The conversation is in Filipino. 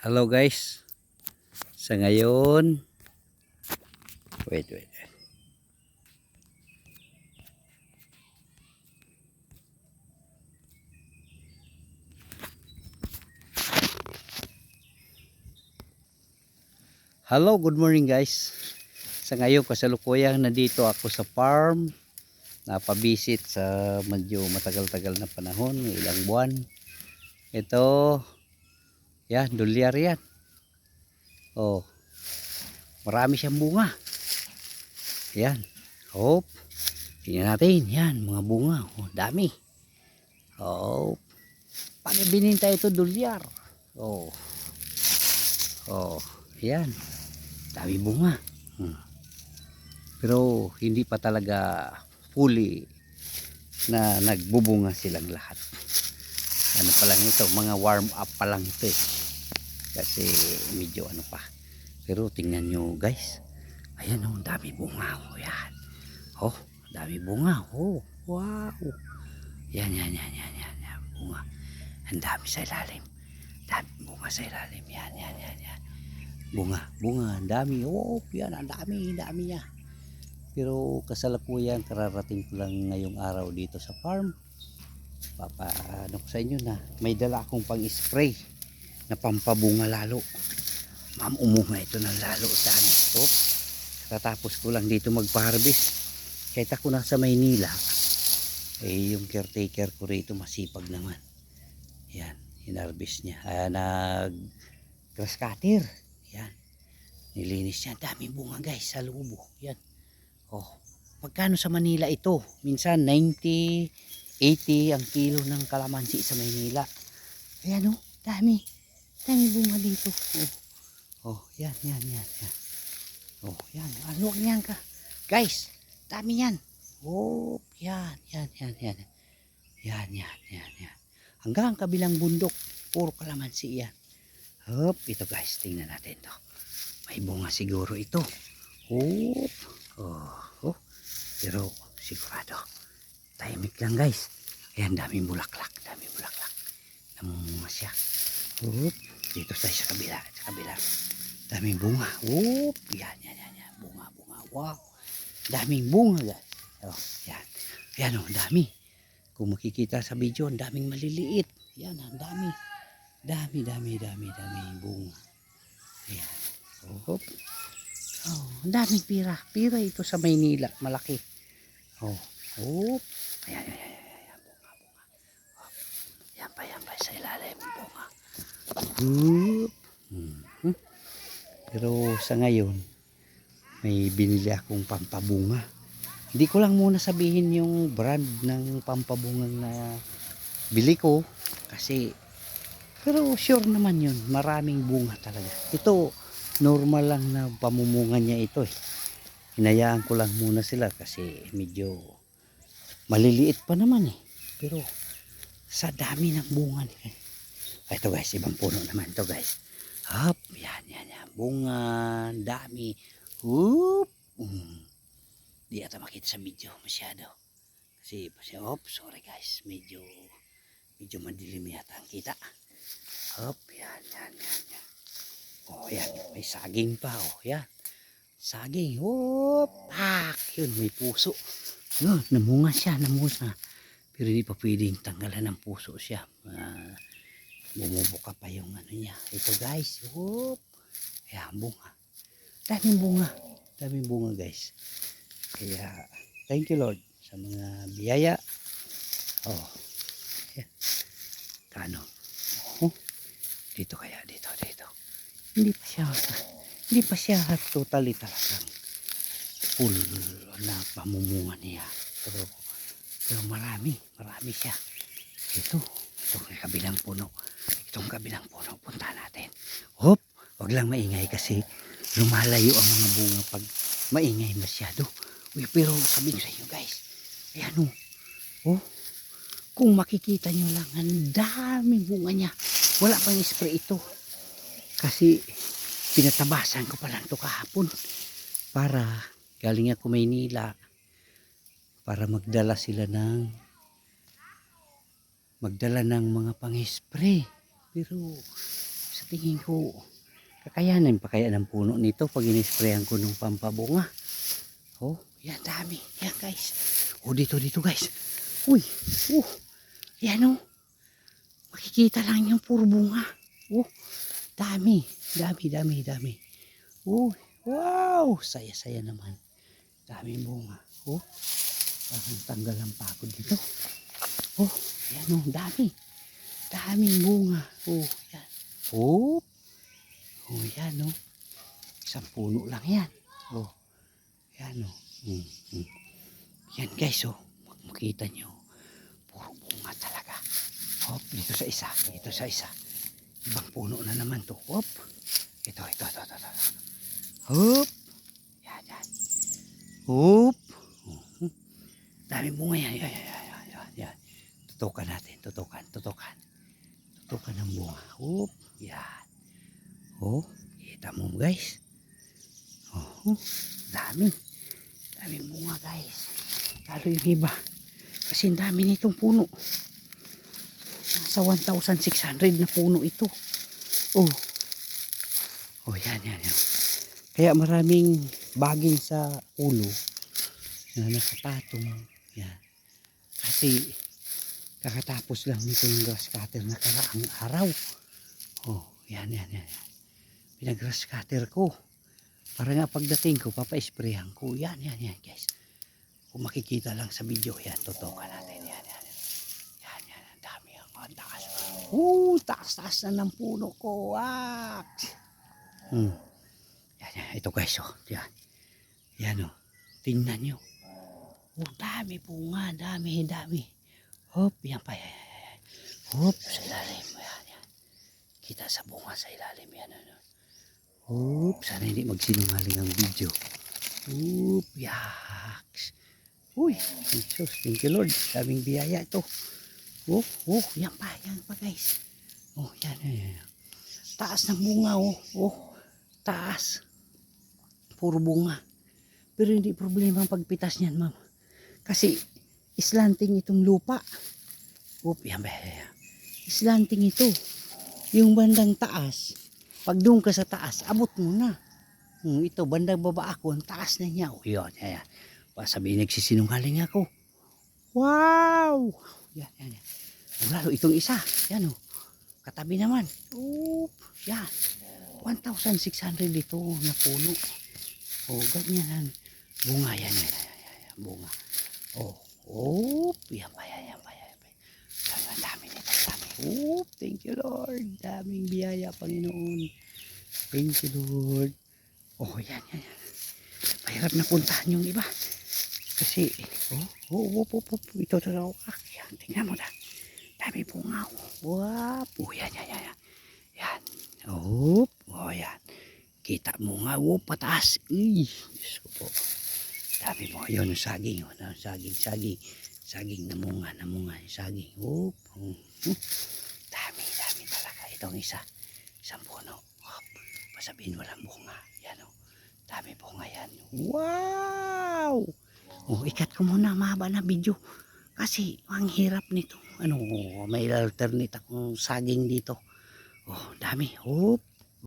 Hello guys. Sa ngayon, wait. Hello, good morning guys. Sa ngayon, kasalukuyang nandito ako sa farm. Napabisit sa medyo matagal-tagal na panahon, ilang buwan. Ito, yan, dolyar yan. Oh, marami siyang bunga. Yan. Hop. Tingnan natin, yan, mga bunga. Oh, dami. Oh, pag bininta ito dolyar. Oh. Oh, yan. Dami bunga. Pero hindi pa talaga fully na nagbubunga silang lahat. Ano pa lang ito, mga warm up pa lang ito eh. Kasi medyo ano pa. Pero tingnan nyo guys. Ayan oh, dami bunga. Oh, yan. Oh, dami bunga. Oh, wow. Yan. Bunga. Ang dami sa ilalim. Dami bunga sa ilalim. Yan. Bunga, ang dami. Oh, yan, ang dami niya. Pero kasalukuyan kararating ko lang ngayong araw dito sa farm. Papaano ko sa inyo na may dala akong pang spray na pampabunga lalo. Ma'am, umunga ito ng lalo dami. So, katapos ko lang dito magpa-harvest. Kahit ako nasa Maynila, eh yung caretaker ko rito masipag naman. Yan, hinarvest niya. Nag grass cutter. Yan. Nilinis niya. Daming bunga guys sa lubo. Yan. Oh, magkano sa Manila ito? Minsan 90, 80 ang kilo ng kalamansi sa Manila. Ayan oh, dami. Dami bunga dito. Oh, yan. Oh, yan. Ano yan ka? Guys, dami yan. Oh, yan. Yan. Hanggang kabilang bundok, puro kalamansi yan. Hop, ito guys, tingnan natin to. May bunga siguro ito. Hop. Oh, pero sigurado tahimik lang guys. Ayan, daming bulaklak. Namunga siya. Oop, dito tayo sa kabila. Daming bunga. Oop, yan. Bunga. Wow, daming bunga guys. Oh, yan. Yan oh, dami. Kung makikita sa video, ang daming maliliit. Yan, ang dami. Dami bunga. Ayan. Oop. Oh, ang daming pira. Pira ito sa Maynila, malaki. Oh. Ayan. Bunga. Oh. Yan pa sa ilalim, bunga. Pero sa ngayon, may binili akong pampabunga. Hindi ko lang muna sabihin yung brand ng pampabungang na bili ko. Pero sure naman yun, maraming bunga talaga. Ito, normal lang na pamumunga niya ito eh. Hinayaan ko lang muna sila kasi medyo maliliit pa naman eh. Pero sa dami ng bunga nila. Ito guys, ibang puno naman ito guys. Hop, yan. Bunga, dami. Whoop. Di ata makita sa video masyado. Kasi, sorry guys. Medyo madilim yata ang kita. Hop, yan. Oh, yan. May saging pa. Oh, yan. Saging. Hop. Pak. Yun, may puso. Yun, namunga siya. Pero hindi pa pwedeng tanggalan ng puso siya. Bumubuka pa yung ano niya. Ito guys. Hop. Yan, bunga. Daming bunga guys. Kaya, thank you Lord sa mga biyaya. Oh. Yan. Kano? Oh. Dito. Hindi pa siya totally talagang full na pamumunga niya. Pero marami siya. Itong kabilang puno. Punta natin. Hop, wag lang maingay kasi lumalayo ang mga bunga pag maingay masyado. Uy, pero sabihin sa inyo guys, ayan oh, kung makikita nyo lang, ang daming bunga niya. Wala pang spray ito. Kasi pinatabasan ko pa lang ito kahapon. Para galing ako Maynila. Para magdala ng mga pang-spray. Pero sa tingin ko, kakayanin pa kaya ng puno nito pag inisprayan ko ng pampabunga. Oh, yan dami. Yan guys. Oh, dito guys. Uy, yan oh. Makikita lang yung puro bunga. Oh, dami. Oh, wow. Saya naman. Daming bunga. Oh, parang tanggal ang pagod dito. Oh, yan oh, daming bunga. Oh, yan. Oh, yan oh. Isang puno lang yan. Oh, yan oh. Yan guys oh. Makita nyo. Puro bunga talaga. Hop, dito sa isa. Ibang puno na naman to. Hop. Ito. Hop. Yan. Hop. Daming bunga yan. Yan. Tutukan natin. Tutukan ng bunga. Hop. Yan. Oh, kita mo guys. Oh, daming bunga guys. Lalo yung iba. Kasi ang dami nitong puno. Nasa 1,600 na puno ito. Oh, yan. Kaya maraming baging sa ulo na nakapatong. Yan. Kasi kakatapos lang nito yung grass cutter na karaang araw. Oh, yan. Pinag-grass cutter ko. Para nga pagdating ko, papa-sprayan ko. Yan guys. Kung makikita lang sa video, yan, tutukan natin. Yan. Ang dami. Ang taas. Taas na ng puno ko. Yan. Ito guys, oh. Yan, oh. Tingnan nyo. Dami bunga. Dami. Hop, yan pa. Yan. Hop, sa ilalim. Yan. Kita sa bunga sa ilalim. Yan, ano. Hop, sana hindi magsinungaling ang video. Hop, yaks. Uy, Jesus, thank you Lord. Daming biyaya ito. Yan pa guys. Yan. Taas ng bunga, taas. Puro bunga. Pero hindi problema ang pagpitas niyan, ma'am. Kasi islanting itong lupa. Yan ba? Islanting ito. Yung bandang taas, pag doon ka sa taas, abot mo na. Ito, bandang baba ako, ang taas na niya. Yan. Sabihin nagsisinungaling ako. Wow! Yan. Lalo itong isa. Yan o. Katabi naman. Yan. 1,600 dito na puno. Ganyan. Bunga yan. Bunga. Yan pa. Yan. Ang dami nito. Thank you Lord. Daming biyaya, Panginoon. Thank you Lord. Yan. Mahirap na puntahan yung iba. Kasi, ito talaga. Yan, tingnan mo na. Dami bunga. Yan. Yan. Yan. Kita mo nga, pataas. Diyos ko po. Dami mo. Yun, saging. Saging na munga. Saging. Dami talaga. Itong isang puno. Pasabihin walang bunga. Yan o. Dami bunga yan. Wow! Ikat ko muna mahaba na video. Kasi ang hirap nito. May alternate akong saging dito. Dami.